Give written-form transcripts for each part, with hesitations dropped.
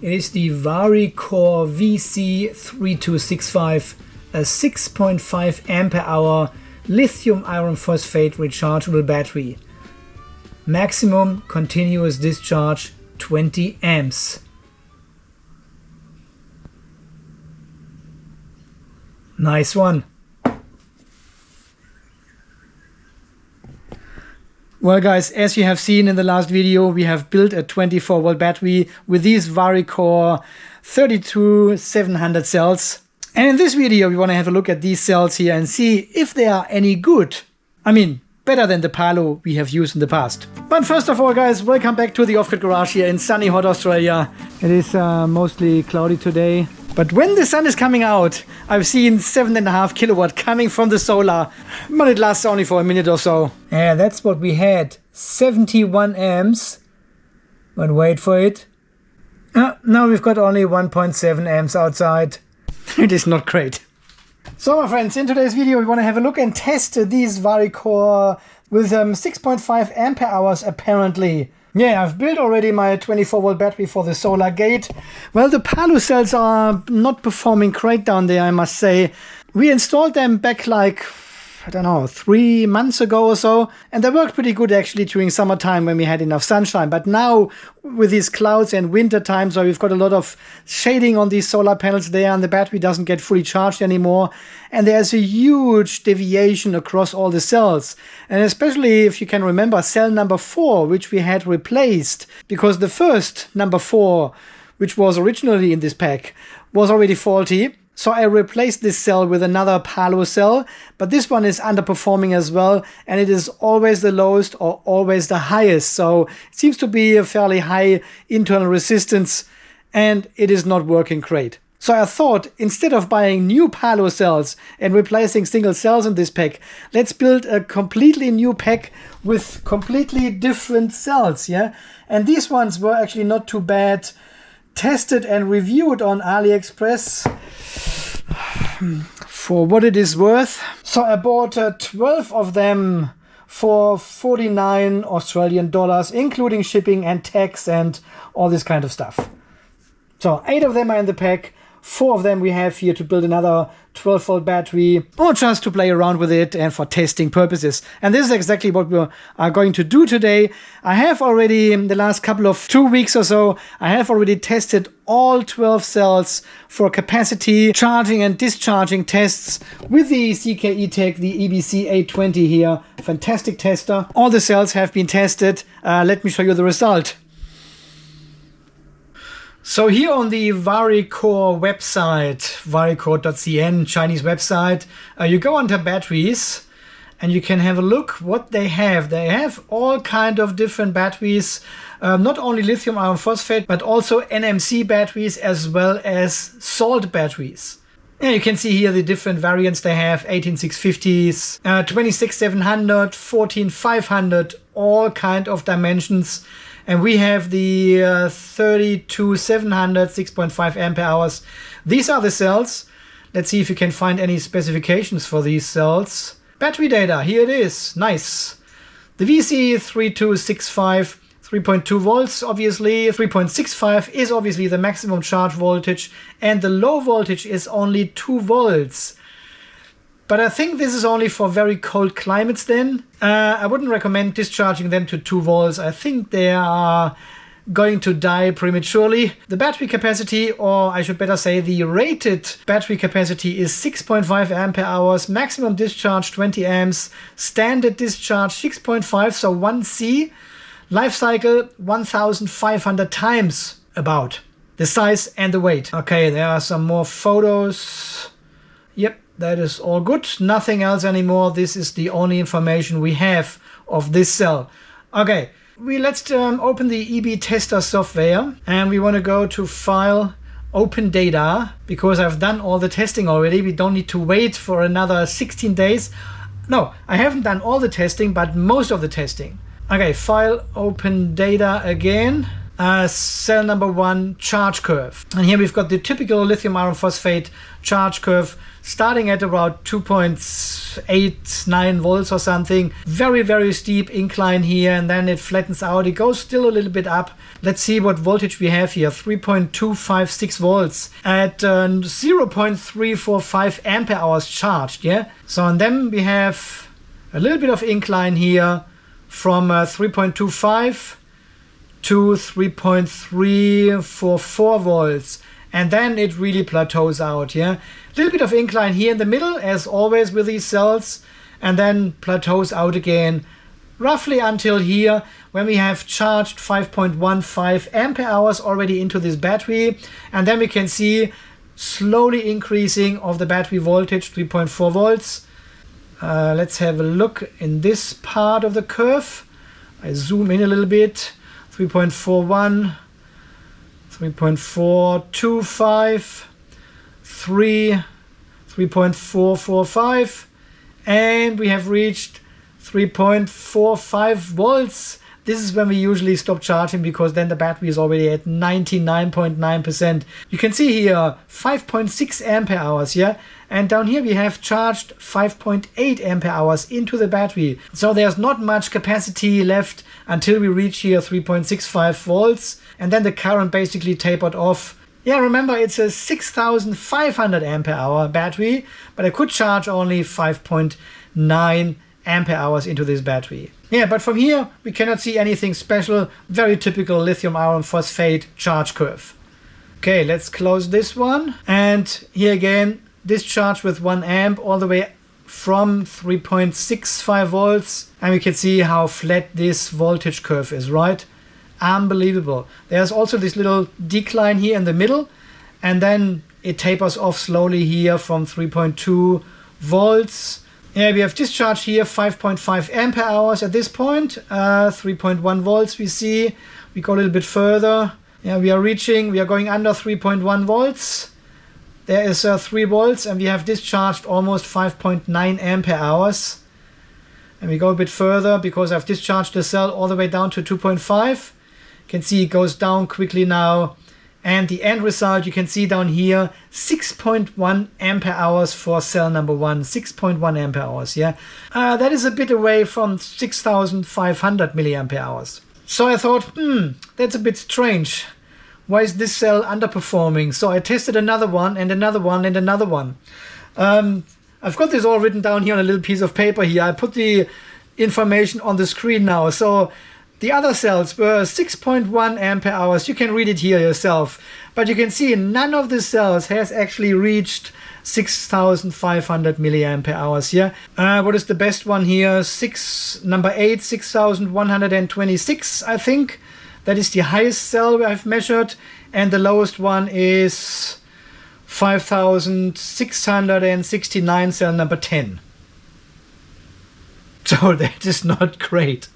It is the VariCore VC3265, a 6.5 ampere hour lithium iron phosphate rechargeable battery. Maximum continuous discharge 20 amps. Nice one. Well guys, as you have seen in the last video, we have built a 24 volt battery with these VariCore 32700 cells. And in this video, we want to have a look at these cells here and see if they are any good. I mean, better than the Palo we have used in the past. But first of all guys, welcome back to the off-grid garage here in sunny hot Australia. It is mostly cloudy today. But when the sun is coming out, I've seen 7.5 kilowatt coming from the solar, but it lasts only for a minute or so. Yeah, that's what we had, 71 amps, but wait for it. Now we've got only 1.7 amps outside. It is not great. So my friends, in today's video we want to have a look and test these VariCore with 6.5 ampere hours apparently. Yeah, I've built already my 24 volt battery for the solar gate. Well, the Palo cells are not performing great down there, I must say. We installed them back like, I don't know, 3 months ago or so. And they worked pretty good actually during summertime when we had enough sunshine. But now with these clouds and winter times where we've got a lot of shading on these solar panels there and the battery doesn't get fully charged anymore. And there's a huge deviation across all the cells. And especially if you can remember cell number 4, which we had replaced, because the first number 4, which was originally in this pack, was already faulty. So I replaced this cell with another Palo cell, but this one is underperforming as well, and it is always the lowest or always the highest. So it seems to be a fairly high internal resistance, and it is not working great. So I thought, instead of buying new Palo cells and replacing single cells in this pack, let's build a completely new pack with completely different cells, yeah? And these ones were actually not too bad. Tested and reviewed on AliExpress for what it is worth. So I bought 12 of them for 49 Australian dollars, including shipping and tax and all this kind of stuff. So 8 of them are in the pack. 4 of them we have here to build another 12 volt battery, or just to play around with it and for testing purposes. And this is exactly what we are going to do today. I have already, in the last couple of 2 weeks or so, I have already tested all 12 cells for capacity, charging and discharging tests with the ZKE-Tech, the EBC-A20 here. Fantastic tester. All the cells have been tested. Let me show you the result. So here on the VariCore website, varicore.cn, Chinese website, you go under batteries and you can have a look what they have. They have all kind of different batteries, not only lithium iron phosphate, but also NMC batteries as well as salt batteries. And you can see here the different variants they have, 18650s, 26700, 14500, all kind of dimensions. And we have the 32700, 6.5 ampere hours. These are the cells. Let's see if you can find any specifications for these cells. Battery data, here it is. Nice. The VC3265, 3.2 volts, obviously. 3.65 is obviously the maximum charge voltage. And the low voltage is only 2 volts. But I think this is only for very cold climates then. I wouldn't recommend discharging them to 2 volts. I think they are going to die prematurely. The battery capacity, or I should better say the rated battery capacity, is 6.5 ampere hours, maximum discharge 20 amps, standard discharge 6.5, so 1C, life cycle 1500 times about. The size and the weight. Okay, there are some more photos. Yep. That is all good. Nothing else anymore. This is the only information we have of this cell. Okay, let's open the EB tester software, and we want to go to File, Open Data, because I've done all the testing already. We don't need to wait for another 16 days. No, I haven't done all the testing, but most of the testing. Okay, File, Open Data again. cell number 1 charge curve. And here we've got the typical lithium iron phosphate charge curve starting at about 2.89 volts or something. Very, very steep incline here, and then it flattens out. It goes still a little bit up. Let's see what voltage we have here. 3.256 volts at 0.345 ampere hours charged. Yeah. So and then we have a little bit of incline here from 3.25 to 3.344 volts, and then it really plateaus out. Yeah, a little bit of incline here in the middle, as always with these cells, and then plateaus out again roughly until here, when we have charged 5.15 ampere hours already into this battery. And then we can see slowly increasing of the battery voltage, 3.4 volts. Let's have a look in this part of the curve. I zoom in a little bit. 3.41, 3.425, 3.445, and we have reached 3.45 volts. This is when we usually stop charging, because then the battery is already at 99.9%. You can see here 5.6 ampere hours, yeah? And down here we have charged 5.8 ampere hours into the battery. So there's not much capacity left until we reach here 3.65 volts. And then the current basically tapered off. Yeah, remember it's a 6,500 ampere hour battery, but I could charge only 5.9 ampere hours into this battery. Yeah, but from here we cannot see anything special. Very typical lithium iron phosphate charge curve. Okay, let's close this one. And here again, discharge with 1 amp all the way from 3.65 volts. And we can see how flat this voltage curve is, right? Unbelievable. There's also this little decline here in the middle, and then it tapers off slowly here from 3.2 volts. Yeah, we have discharge here 5.5 ampere hours at this point, 3.1 volts we see. We go a little bit further. Yeah, we are going under 3.1 volts. There is 3 volts, and we have discharged almost 5.9 ampere hours. And we go a bit further because I've discharged the cell all the way down to 2.5. You can see it goes down quickly now. And the end result, you can see down here, 6.1 ampere hours for cell number 1, 6.1 ampere hours, yeah. That is a bit away from 6,500 milliampere hours. So I thought, that's a bit strange. Why is this cell underperforming? So I tested another one and another one and another one. I've got this all written down here on a little piece of paper here. I put the information on the screen now. So the other cells were 6.1 ampere hours. You can read it here yourself. But you can see none of the cells has actually reached 6,500 milliampere hours here. What is the best one here? Number 8, 6,126, I think. That is the highest cell I've measured. And the lowest one is 5,669, cell number 10. So that is not great.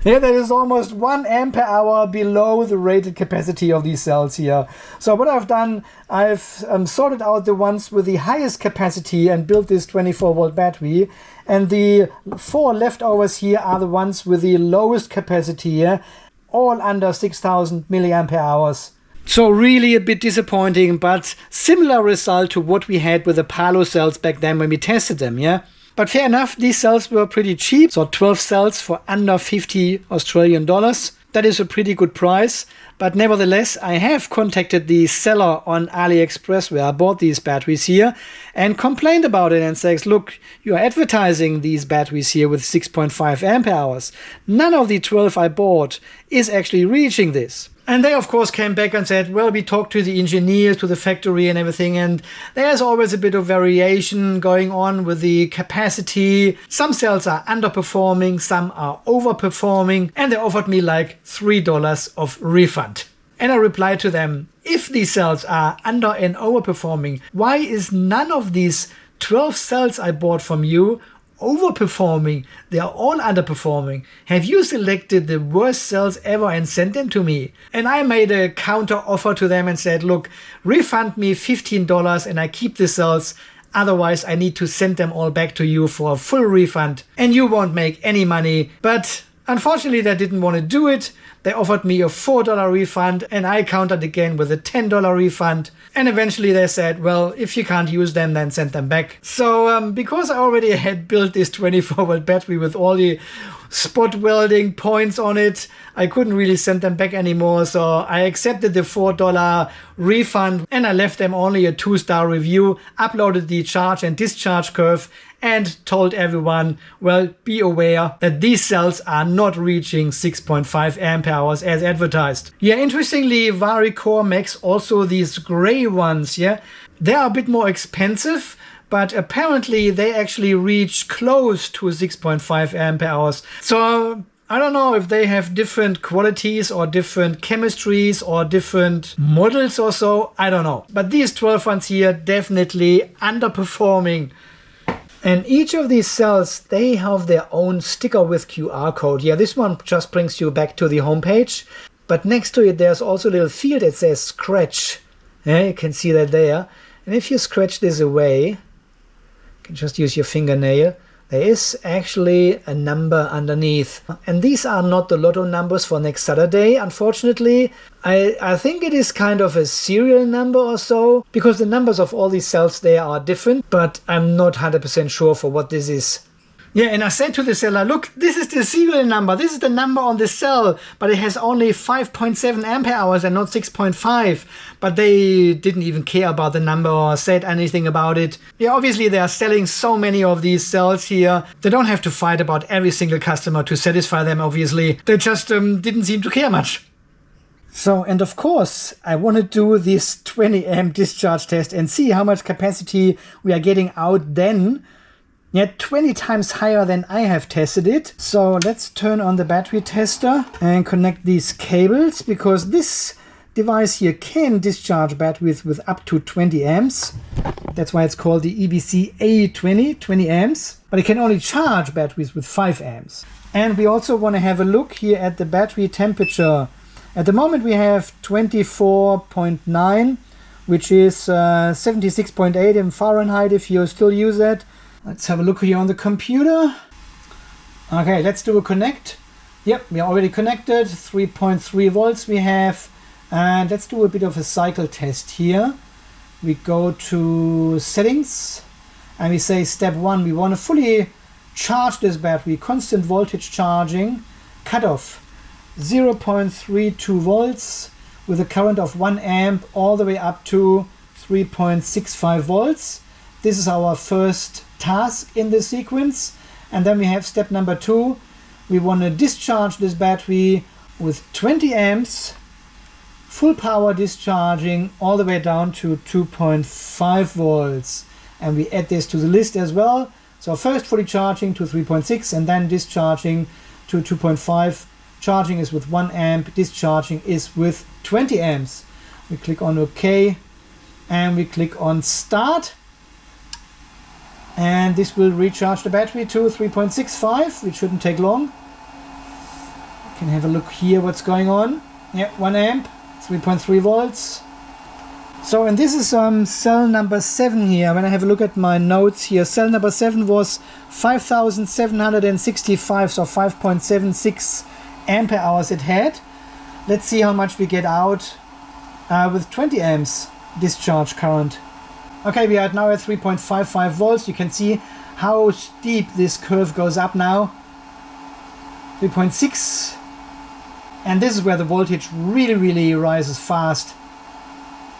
Yeah, that is almost 1 ampere hour below the rated capacity of these cells here. So what I've done, I've sorted out the ones with the highest capacity and built this 24-volt battery. And the 4 leftovers here are the ones with the lowest capacity here, all under 6,000 milliampere hours. So really a bit disappointing, but similar result to what we had with the Palo cells back then when we tested them, yeah? But fair enough, these cells were pretty cheap. So 12 cells for under 50 Australian dollars. That is a pretty good price. But nevertheless, I have contacted the seller on AliExpress where I bought these batteries here and complained about it and says, look, you are advertising these batteries here with 6.5 ampere hours. None of the 12 I bought is actually reaching this. And they, of course, came back and said, well, we talked to the engineers, to the factory and everything, and there's always a bit of variation going on with the capacity. Some cells are underperforming, some are overperforming, and they offered me like $3 of refund. And I replied to them, if these cells are under and overperforming, why is none of these 12 cells I bought from you overperforming? They are all underperforming. Have you selected the worst cells ever and sent them to me? And I made a counter offer to them and said, look, refund me $15 and I keep the cells. Otherwise, I need to send them all back to you for a full refund and you won't make any money. But Unfortunately, they didn't want to do it. They offered me a $4 refund, and I countered again with a $10 refund. And eventually they said, well, if you can't use them, then send them back. So because I already had built this 24-volt battery with all the spot welding points on it, I couldn't really send them back anymore. So I accepted the $4 refund, and I left them only a 2-star review, uploaded the charge and discharge curve, and told everyone, well, be aware that these cells are not reaching 6.5 amp hours as advertised. Yeah, interestingly, VariCore makes also these gray ones. Yeah, they are a bit more expensive, but apparently they actually reach close to 6.5 amp hours. So I don't know if they have different qualities or different chemistries or different models or so. I don't know. But these 12 ones here definitely underperforming. And each of these cells, they have their own sticker with QR code. Yeah, this one just brings you back to the home page. But next to it, there's also a little field that says scratch. Yeah, you can see that there. And if you scratch this away, you can just use your fingernail. There is actually a number underneath. And these are not the lotto numbers for next Saturday, unfortunately. I think it is kind of a serial number or so, because the numbers of all these cells there are different, but I'm not 100% sure for what this is. Yeah, and I said to the seller, look, this is the serial number. This is the number on the cell, but it has only 5.7 ampere hours and not 6.5. But they didn't even care about the number or said anything about it. Yeah, obviously they are selling so many of these cells here. They don't have to fight about every single customer to satisfy them, obviously. They just didn't seem to care much. So, and of course, I want to do this 20 amp discharge test and see how much capacity we are getting out then. Yeah, 20 times higher than I have tested it. So let's turn on the battery tester and connect these cables, because this device here can discharge batteries with up to 20 amps. That's why it's called the EBC-A20, 20 amps. But it can only charge batteries with 5 amps. And we also want to have a look here at the battery temperature. At the moment we have 24.9, which is 76.8 in Fahrenheit if you still use that. Let's have a look here on the computer. Okay, let's do a connect. Yep, we are already connected. 3.3 volts we have. And let's do a bit of a cycle test here. We go to settings and we say step 1. We want to fully charge this battery. Constant voltage charging. Cutoff 0.32 volts with a current of 1 amp all the way up to 3.65 volts. This is our first task in this sequence. And then we have step number 2. We want to discharge this battery with 20 amps, full power discharging all the way down to 2.5 volts. And we add this to the list as well. So first fully charging to 3.6 and then discharging to 2.5. Charging is with 1 amp, discharging is with 20 amps. We click on OK and we click on start. And this will recharge the battery to 3.65, which shouldn't take long. You can have a look here what's going on. Yeah, 1 amp, 3.3 volts. So, and this is cell number 7 here. When I have a look at my notes here, cell number 7 was 5,765, so 5.76 ampere hours it had. Let's see how much we get out with 20 amps discharge current. Okay, we are now at 3.55 volts. You can see how steep this curve goes up now. 3.6. And this is where the voltage really rises fast.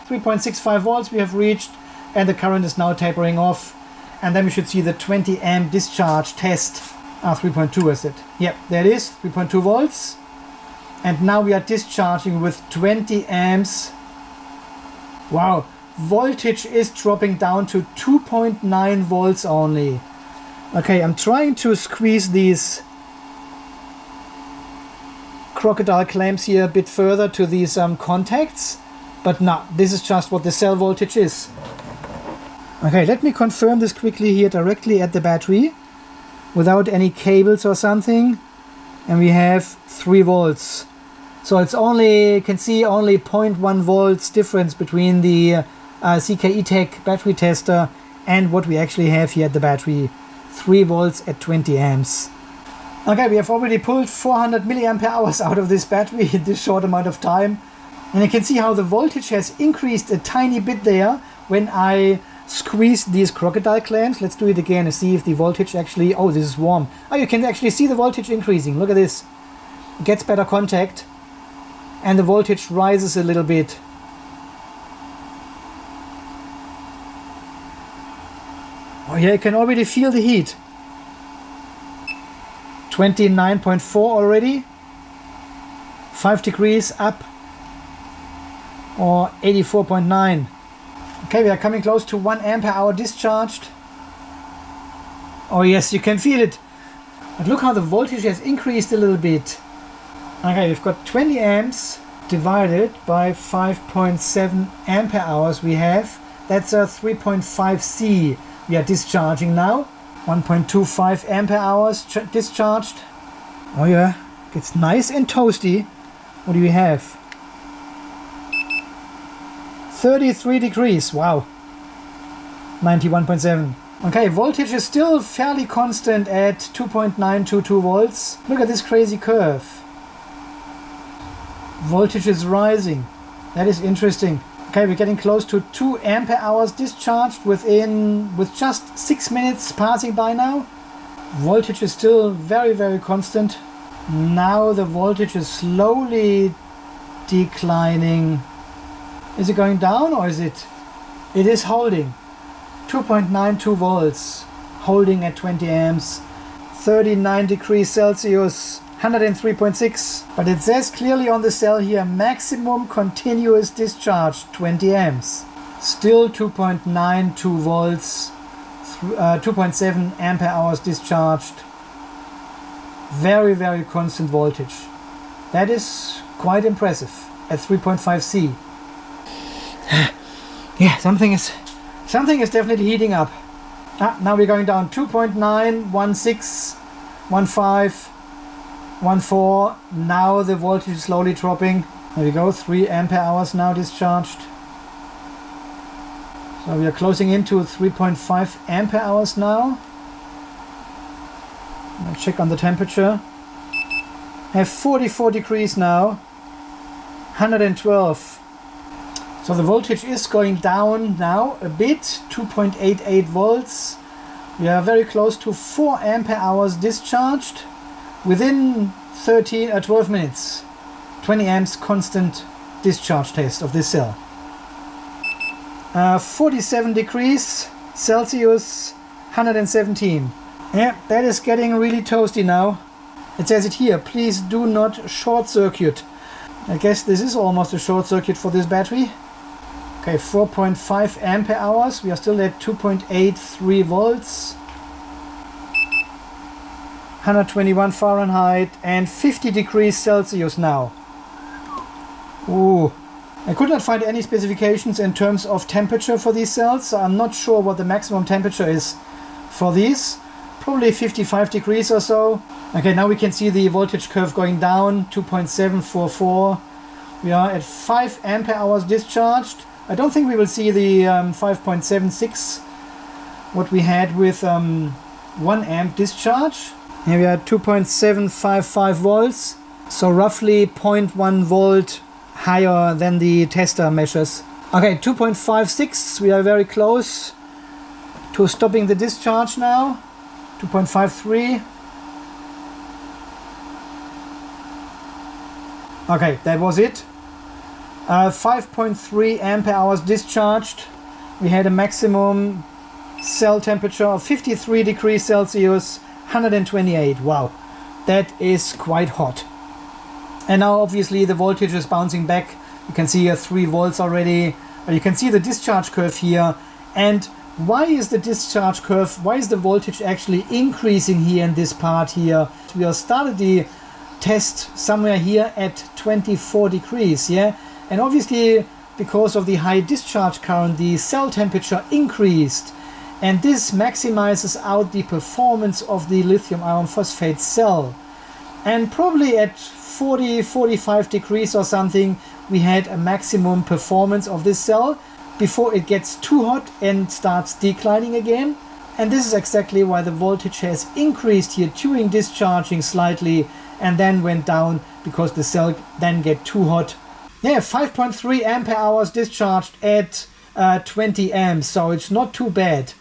3.65 volts we have reached, and the current is now tapering off. And then we should see the 20 amp discharge test. 3.2 is it? Yep, there it is, 3.2 volts. And now we are discharging with 20 amps. Wow. Voltage is dropping down to 2.9 volts only. Okay, I'm trying to squeeze these crocodile clamps here a bit further to these contacts, but no, this is just what the cell voltage is. Okay, let me confirm this quickly here directly at the battery without any cables or something, and we have 3 volts. So it's only, you can see only 0.1 volts difference between the ZKE-Tech battery tester and what we actually have here at the battery. 3 volts at 20 amps. Okay, we have already pulled 400 milliampere hours out of this battery in this short amount of time. And you can see how the voltage has increased a tiny bit there when I squeeze these crocodile clamps. Let's do it again and see if the voltage actually... Oh, this is warm. Oh, you can actually see the voltage increasing. Look at this. It gets better contact and the voltage rises a little bit. Oh yeah, you can already feel the heat. 29.4 already. 5 degrees up. Or 84.9. Okay, we are coming close to 1 ampere hour discharged. Oh yes, you can feel it. But look how the voltage has increased a little bit. Okay, we've got 20 amps divided by 5.7 ampere hours we have. That's a 3.5 C we are discharging now. 1.25 ampere hours discharged. Oh yeah, it's nice and toasty. What do we have? 33 degrees, wow. 91.7. Okay, voltage is still fairly constant at 2.922 volts. Look at this crazy curve. Voltage is rising. That is interesting. Okay, we're getting close to 2 ampere hours discharged with just 6 minutes passing by now. Voltage is still very, very constant. Now the voltage is slowly declining. Is it going down or is it? It is holding. 2.92 volts, holding at 20 amps, 39 degrees Celsius, 103.6. But it says clearly on the cell here, maximum continuous discharge, 20 amps. Still 2.92 volts, 2.7 ampere hours discharged. Very, very constant voltage. That is quite impressive at 3.5 C. Yeah, something is definitely heating up. Now we're going down 2.9, 1.6, 1.5, 1.4. Now the voltage is slowly dropping. There we go, 3 ampere hours now discharged. So we are closing into 3.5 ampere hours now. I'll check on the temperature. I have 44 degrees now, 112. So the voltage is going down now a bit, 2.88 volts. We are very close to 4 ampere hours discharged within 12 minutes. 20 amps constant discharge test of this cell. 47 degrees Celsius, 117. Yeah, that is getting really toasty now. It says it here, please do not short circuit. I guess this is almost a short circuit for this battery. Okay, 4.5 ampere hours. We are still at 2.83 volts. 121 Fahrenheit and 50 degrees Celsius now. Ooh. I could not find any specifications in terms of temperature for these cells, so I'm not sure what the maximum temperature is for these. Probably 55 degrees or so. Okay, now we can see the voltage curve going down, 2.744. We are at 5 ampere hours discharged. I don't think we will see the 5.76 what we had with 1 amp discharge. Here we are at 2.755 volts, so roughly 0.1 volt higher than the tester measures. Okay, 2.56, we are very close to stopping the discharge now. 2.53. Okay, that was it. 5.3 ampere hours discharged. We had a maximum cell temperature of 53 degrees Celsius, 128. Wow, that is quite hot. And now obviously the voltage is bouncing back. You can see here 3 volts already. You can see the discharge curve here. And why is the discharge curve, why is the voltage actually increasing here in this part here? We have started the test somewhere here at 24 degrees, yeah? And obviously, because of the high discharge current, the cell temperature increased. And this maximizes out the performance of the lithium iron phosphate cell. And probably at 40-45 degrees or something, we had a maximum performance of this cell before it gets too hot and starts declining again. And this is exactly why the voltage has increased here during discharging slightly and then went down, because the cell then get too hot. Yeah, 5.3 ampere hours discharged at 20 amps, so it's not too bad.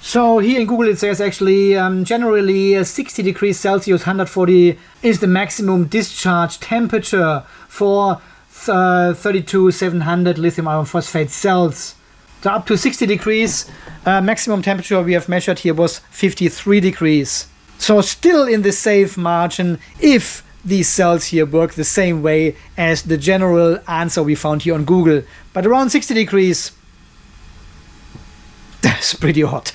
So here in Google it says actually generally 60 degrees Celsius 140 is the maximum discharge temperature for 32700 lithium iron phosphate cells. So up to 60 degrees maximum temperature we have measured here was 53 degrees. So still in the safe margin if these cells here work the same way as the general answer we found here on Google. But around 60 degrees, that's pretty hot.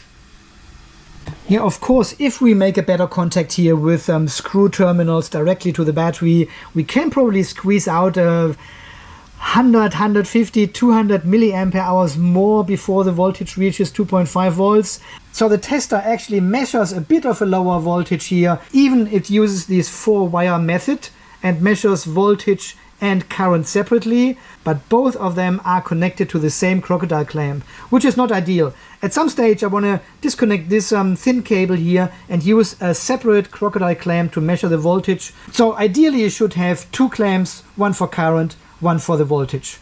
Yeah, of course, if we make a better contact here with screw terminals directly to the battery, we can probably squeeze out 100, 150, 200 milliampere hours more before the voltage reaches 2.5 volts. So the tester actually measures a bit of a lower voltage here, even it uses this 4-wire method and measures voltage and current separately, but both of them are connected to the same crocodile clamp, which is not ideal. At some stage I want to disconnect this thin cable here and use a separate crocodile clamp to measure the voltage. So ideally you should have 2 clamps, one for current, one for the voltage.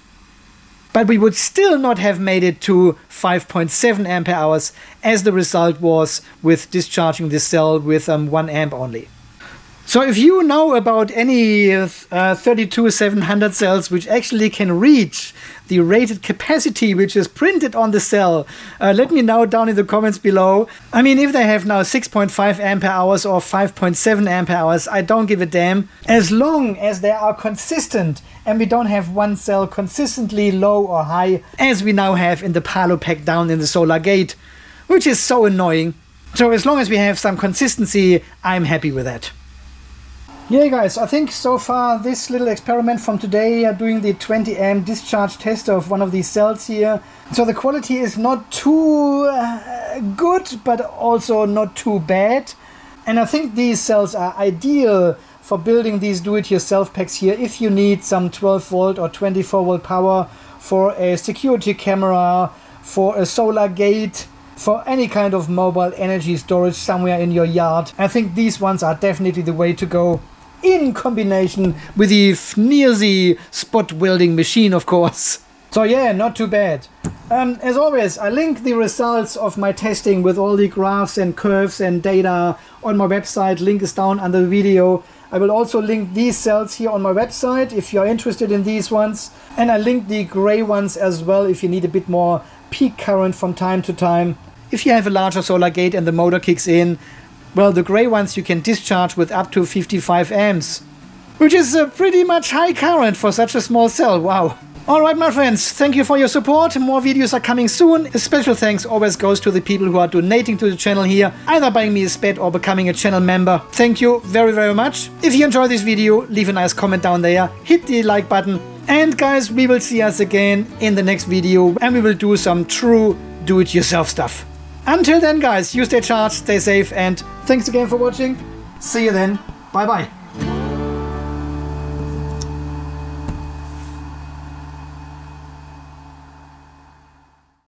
But we would still not have made it to 5.7 ampere hours as the result was with discharging this cell with 1 amp only. So if you know about any 32700 cells which actually can reach the rated capacity which is printed on the cell, let me know down in the comments below. I mean, if they have now 6.5 ampere hours or 5.7 ampere hours, I don't give a damn, as long as they are consistent and we don't have one cell consistently low or high as we now have in the Palo pack down in the solar gate, which is so annoying. So as long as we have some consistency, I'm happy with that. Yeah guys, I think so far this little experiment from today, doing the 20 amp discharge test of one of these cells here. So the quality is not too good, but also not too bad. And I think these cells are ideal for building these do-it-yourself packs here if you need some 12 volt or 24 volt power for a security camera, for a solar gate, for any kind of mobile energy storage somewhere in your yard. I think these ones are definitely the way to go, in combination with the FNIRSI spot welding machine, of course. So yeah, not too bad. As always, I link the results of my testing with all the graphs and curves and data on my website. Link is down under the video. I will also link these cells here on my website if you're interested in these ones. And I link the gray ones as well if you need a bit more peak current from time to time. If you have a larger solar gate and the motor kicks in, well, the gray ones you can discharge with up to 55 amps, which is a pretty much high current for such a small cell. Wow. Alright my friends, thank you for your support. More videos are coming soon. A special thanks always goes to the people who are donating to the channel here, either buying me a SPED or becoming a channel member. Thank you very, very much. If you enjoyed this video, leave a nice comment down there, hit the like button, and guys, we will see us again in the next video and we will do some true do-it-yourself stuff. Until then guys, you stay charged, stay safe, and thanks again for watching. See you then. Bye bye.